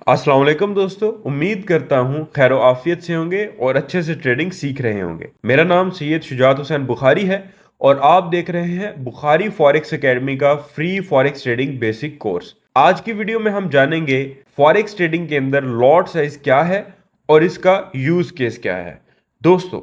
अस्सलाम वालेकुम दोस्तों, उम्मीद करता हूँ खैर आफियत से होंगे और अच्छे से ट्रेडिंग सीख रहे होंगे। मेरा नाम सैयद शुजात हुसैन बुखारी है और आप देख रहे हैं बुखारी फॉरेक्स एकेडमी का free forex trading basic course. आज की वीडियो में हम जानेंगे फॉरेक्स ट्रेडिंग के अंदर लॉट साइज क्या है और इसका यूज केस क्या है। दोस्तों,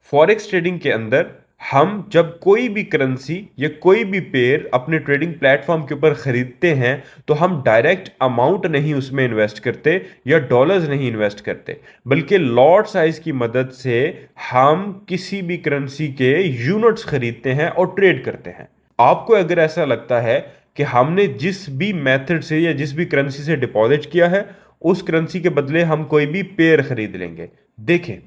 फॉरेक्स ट्रेडिंग के अंदर हम जब कोई भी करेंसी या कोई भी पेयर अपने ट्रेडिंग प्लेटफॉर्म के ऊपर खरीदते हैं तो हम डायरेक्ट अमाउंट नहीं उसमें इन्वेस्ट करते या डॉलर्स नहीं इन्वेस्ट करते, बल्कि लॉट साइज की मदद से हम किसी भी करेंसी के यूनिट्स खरीदते हैं और ट्रेड करते हैं। आपको अगर ऐसा लगता है कि हमने जिस भी मेथड से या जिस भी करेंसी से डिपॉजिट किया है उस करेंसी के बदले हम कोई भी पेयर खरीद लेंगे, देखें,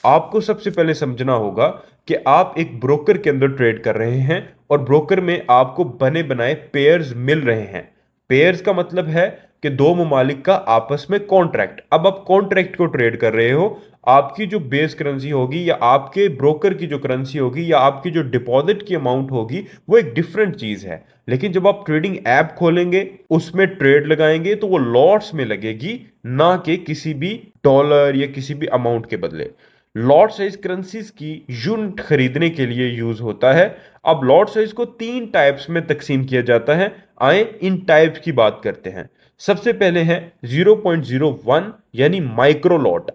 आपको सबसे पहले समझना होगा कि आप एक ब्रोकर के अंदर ट्रेड कर रहे हैं और ब्रोकर में आपको बने बनाए पेयर्स मिल रहे हैं। पेयर्स का मतलब है कि दो ममालिक का आपस में कॉन्ट्रैक्ट। अब आप कॉन्ट्रैक्ट को ट्रेड कर रहे हो। आपकी जो बेस करेंसी होगी या आपके ब्रोकर की जो करेंसी होगी या आपकी जो डिपॉजिट की अमाउंट होगी वो एक डिफरेंट चीज है। लेकिन जब आप ट्रेडिंग ऐप खोलेंगे, उसमें ट्रेड लगाएंगे तो वो लॉट्स में लगेगी, ना कि किसी भी डॉलर या किसी भी अमाउंट के बदले। लॉट साइज करेंसीज की यूनिट खरीदने के लिए यूज होता है। अब लॉट साइज को तीन टाइप्स में तकसीम किया जाता है। आए इन टाइप्स की बात करते हैं। सबसे पहले है 0.01 यानी माइक्रो लॉट,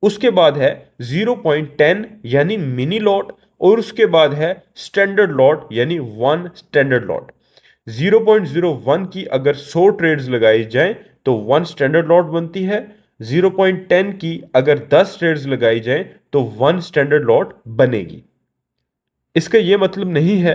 उसके बाद है 0.10 यानी मिनी लॉट और उसके बाद है स्टैंडर्ड लॉट यानी वन स्टैंडर्ड लॉट। 0.01 की अगर 100 ट्रेड्स लगाई जाएं तो वन स्टैंडर्ड लॉट बनती है। 0.10 की अगर 10 ट्रेड्स लगाई जाएं तो वन स्टैंडर्ड लॉट बनेगी। इसका यह मतलब नहीं है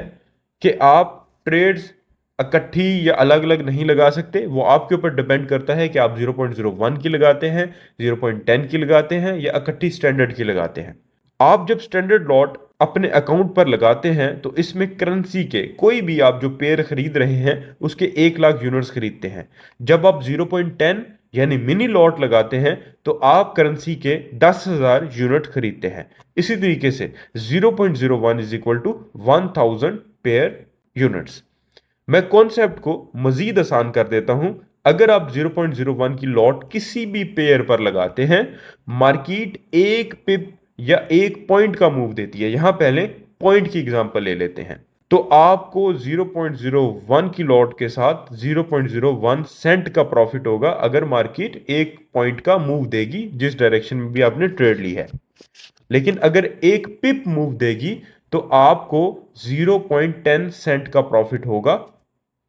कि आप ट्रेड्स इकट्ठी या अलग अलग नहीं लगा सकते। वो आपके ऊपर डिपेंड करता है कि आप 0.01 की लगाते हैं, 0.10 की लगाते हैं या इकट्ठी स्टैंडर्ड की लगाते हैं। आप जब स्टैंडर्ड लॉट अपने अकाउंट पर लगाते हैं तो इसमें करेंसी के कोई भी आप जो पेयर खरीद रहे हैं उसके 1 लाख यूनिट्स खरीदते हैं। जब आप 0.10 यानी मिनी लॉट लगाते हैं तो आप करेंसी के 10,000 यूनिट खरीदते हैं। इसी तरीके से 0.01 is equal to 1000 pair units. मैं कॉन्सेप्ट को मजीद आसान कर देता हूं। अगर आप 0.01 की लॉट किसी भी पेयर पर लगाते हैं, मार्केट एक पिप या एक पॉइंट का मूव देती है। यहां पहले पॉइंट की एग्जांपल ले लेते हैं, तो आपको 0.01 की लॉट के साथ 0.01 सेंट का प्रॉफिट होगा अगर मार्केट एक पॉइंट का मूव देगी जिस डायरेक्शन में भी आपने ट्रेड ली है। लेकिन अगर एक पिप मूव देगी तो आपको 0.10 सेंट का प्रॉफिट होगा,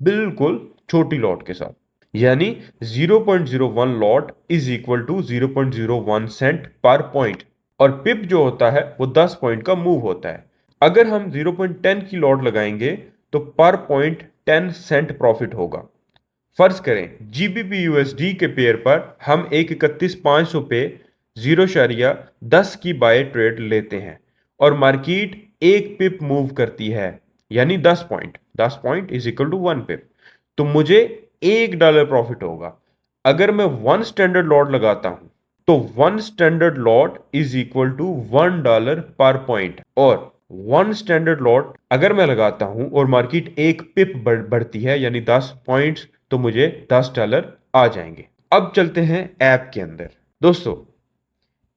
बिल्कुल छोटी लॉट के साथ। यानी 0.01 lot is equal to 0.01 cent per point और पिप जो होता है वो 10 पॉइंट का मूव होता है। अगर हम 0.10 की लॉट लगाएंगे तो पर पॉइंट 10 सेंट प्रॉफिट होगा। फर्ज करें जीबीपी यूएसडी के पेयर पर हम 131,500 पे 0.10 की बाय ट्रेड लेते हैं और मार्केट एक पिप मूव करती है, यानी 10 point is equal to one pip, तो मुझे $1 प्रॉफिट होगा। अगर मैं वन स्टैंडर्ड लॉट लगाता हूं तो one standard lot is equal to $1 per point, और वन स्टैंडर्ड लॉट अगर मैं लगाता हूं और मार्केट एक पिप बढ़ती है यानी 10 पॉइंट्स, तो मुझे $10 आ जाएंगे। अब चलते हैं ऐप के अंदर। दोस्तों,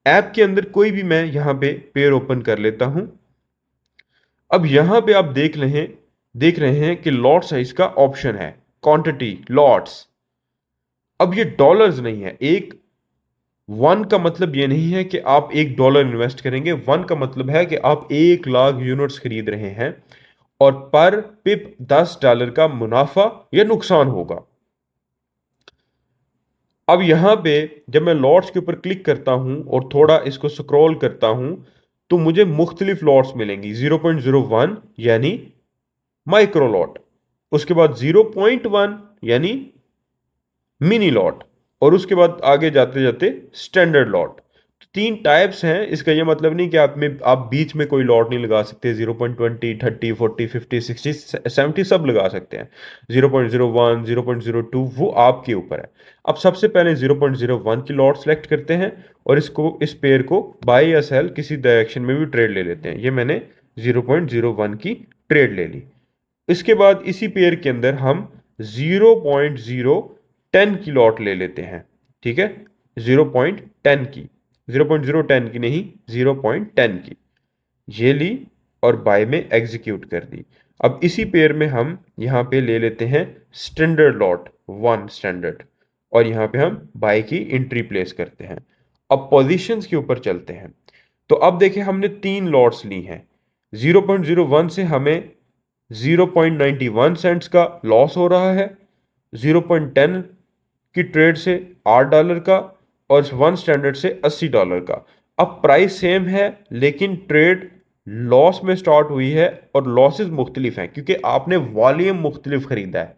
ऐप के अंदर कोई भी मैं यहां पे पेयर ओपन कर लेता हूं। अब यहां पे आप देख रहे हैं कि लॉट साइज का ऑप्शन है, क्वांटिटी लॉट्स। अब ये डॉलर्स नहीं है। एक वन का मतलब ये नहीं है कि आप $1 इन्वेस्ट करेंगे। वन का मतलब है कि आप 1 लाख यूनिट्स खरीद रहे हैं और पर पिप $10 का मुनाफा या नुकसान होगा। अब यहां पे जब मैं लॉट्स के ऊपर क्लिक करता हूं और थोड़ा इसको स्क्रॉल करता हूं तो मुझे मुख्तलिफ लॉट्स मिलेंगी। 0.01 यानी माइक्रो लॉट, उसके बाद 0.1 यानी मिनी लॉट, और उसके बाद आगे जाते जाते स्टैंडर्ड लॉट। तीन टाइप्स हैं। इसका यह मतलब नहीं कि आप बीच में कोई लॉट नहीं लगा सकते। 0.20 30 40 50 60 70 सब लगा सकते हैं। 0.01 0.02 वो आपके ऊपर है। अब सबसे पहले 0.01 की लॉट सेलेक्ट करते हैं और इस पेयर को बाय या सेल किसी डायरेक्शन में भी ट्रेड ले लेते हैं। ये मैंने 0.01 की ट्रेड ले ली। इसके बाद इसी पेयर के अंदर हम 0.010 की लॉट ले लेते हैं। ठीक है, 0.10 की, 0.010 की नहीं, 0.10 की ये ली और बाय में एग्जीक्यूट कर दी। अब इसी पेयर में हम यहाँ पे ले लेते हैं स्टैंडर्ड लॉट 1 स्टैंडर्ड, और यहाँ पे हम बाय की एंट्री प्लेस करते हैं। अब पोजीशंस के ऊपर चलते हैं। तो अब देखिए हमने 3 लॉट्स ली हैं। 0.01 से हमें 0.91 सेंट्स का लॉस हो रहा है, 0.10 की ट्रेड से $8 का, और 1 स्टैंडर्ड से $80 का। अब प्राइस सेम है लेकिन ट्रेड लॉस में स्टार्ट हुई है और लॉसेस मुख्तलिफ हैं क्योंकि आपने वॉल्यूम मुख्तलिफ खरीदा है।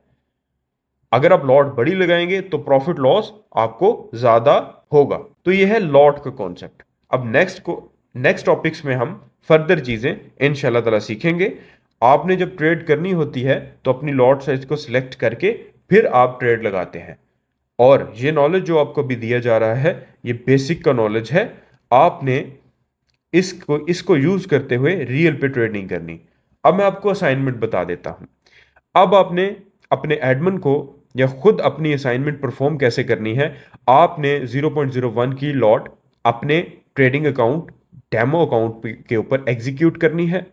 अगर आप लॉट बड़ी लगाएंगे तो प्रॉफिट लॉस आपको ज्यादा होगा। तो यह है लॉट का कॉन्सेप्ट। अब नेक्स्ट टॉपिक्स में हम फर्दर चीजें इंशाल्लाह ताला सीखेंगे। आपने जब ट्रेड करनी होती है तो अपनी लॉट साइज को सिलेक्ट करके फिर आप ट्रेड लगाते हैं। और ये नॉलेज जो आपको भी दिया जा रहा है ये बेसिक का नॉलेज है। आपने इसको यूज करते हुए रियल पे ट्रेड नहीं करनी। अब मैं आपको असाइनमेंट बता देता हूं। अब आपने अपने एडमिन को या खुद अपनी असाइनमेंट परफॉर्म कैसे करनी है। आपने 0.01 की लॉट अपने ट्रेडिंग अकाउंट डेमो अकाउंट के ऊपर एग्जीक्यूट करनी है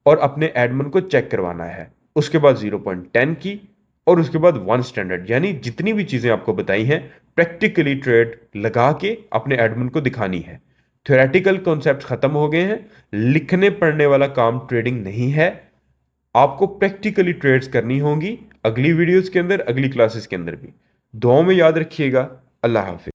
और अपने एडमिन को चेक करवाना है। उसके बाद 0.10 की, और उसके बाद 1 स्टैंडर्ड, यानी जितनी भी चीजें आपको बताई हैं प्रैक्टिकली ट्रेड लगा के अपने एडमिन को दिखानी है। थ्योरेटिकल कॉन्सेप्ट खत्म हो गए हैं। लिखने पढ़ने वाला काम ट्रेडिंग नहीं है। आपको प्रैक्टिकली ट्रेड्स करनी होंगी अगली वीडियोस के अंदर, अगली क्लासेस के अंदर भी। दुआओं में याद रखिएगा। अल्लाह हाफिज।